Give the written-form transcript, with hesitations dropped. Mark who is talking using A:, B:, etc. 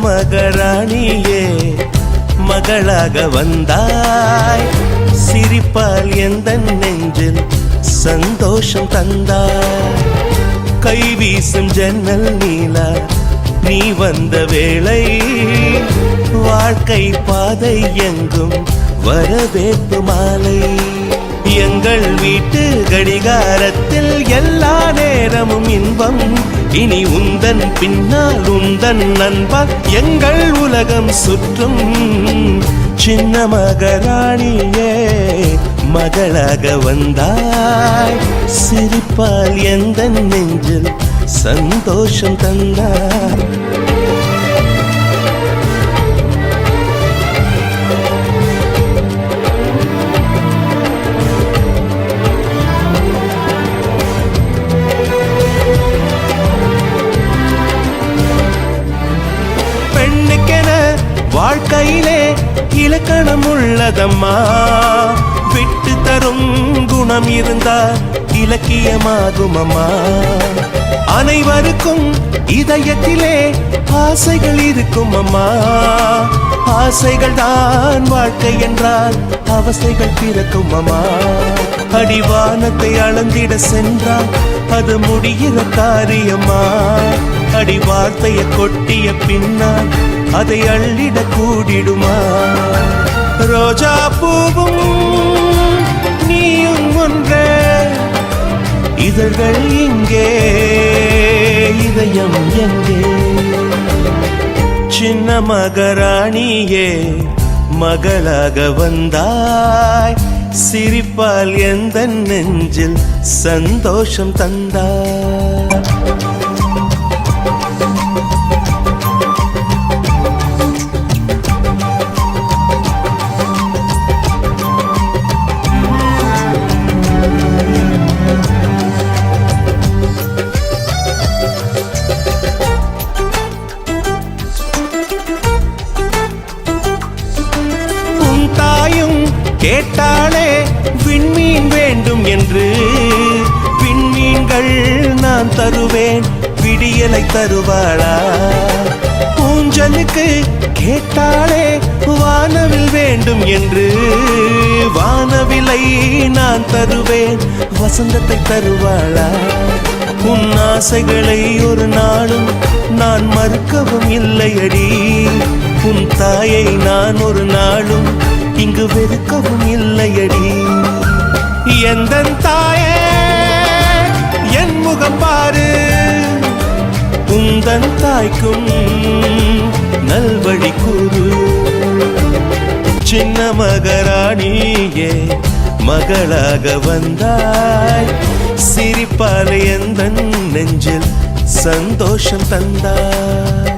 A: மகராணியே மகளாக வந்தாய், சிரிப்பால் எந்த நெஞ்சில் சந்தோஷம் தந்தாய். கை வீசும் ஜன்னல் நீலா நீ வந்த வேளை, வாழ்க்கை பாதை எங்கும் வரவேற்பு மாலை. எங்கள் வீட்டு கடிகாரத்தில் எல்லா நேரமும் இன்பம், இனி உந்தன் பின்னால் உந்தன் நண்பன் எங்கள் உலகம் சுற்றும். சின்ன மகராணியே மகளாக வந்தாய், சிரிப்பால் எந்த நெஞ்சில் சந்தோஷம் தந்தாய். பெண்ணுக்கென வாழ்க்கையிலே இலக்கணம் உள்ளதம்மா, விட்டு தரும் குணம் இருந்தால் இலக்கியமாகும் அம்மா. அனைவருக்கும் இதயத்திலே ஆசைகள் இருக்கும் அம்மா, ஆசைகள் தான் வாழ்க்கை என்றால் அவசைகள் பிறக்கும் அம்மா. அடிவானத்தை அளந்திட சென்றால் அது முடிகிற காரியமா, அடி வார்த்தையை கொட்டிய பின்னால் அதை அள்ளிட கூடிடுமா. ரோஜா பூவும் நீயும் ஒன்றே, இதழ்கள் இங்கே இதயம் எங்கே. சின்ன மகராணியே மகளாக வந்தாய், சிரிப்பால் எந்த நெஞ்சில் சந்தோஷம் தந்தாய். கேட்டாளே விண்மீன் வேண்டும் என்று, விண்மீன்கள் நான் தருவேன் விடியலை தருவாளா. ஊஞ்சலுக்கு கேட்டாளே வானவில் வேண்டும் என்று, வானவிலை நான் தருவேன் வசந்தத்தை தருவாளா. உன் ஆசைகளை ஒரு நாளும் நான் மறுக்கவும் இல்லையடி, உன் தாயை நான் ஒரு நாளும் இங்கு வெறுக்கவும் இல்லையடி. எந்தன் தாயே என் முகம் பாரு, உந்தன் தாய்க்கும் நல்வழி கூறு. சின்ன மகராணியே மகளாக வந்தாய், சிரிப்பால் எந்தன் நெஞ்சில் சந்தோஷம் தந்தாய்.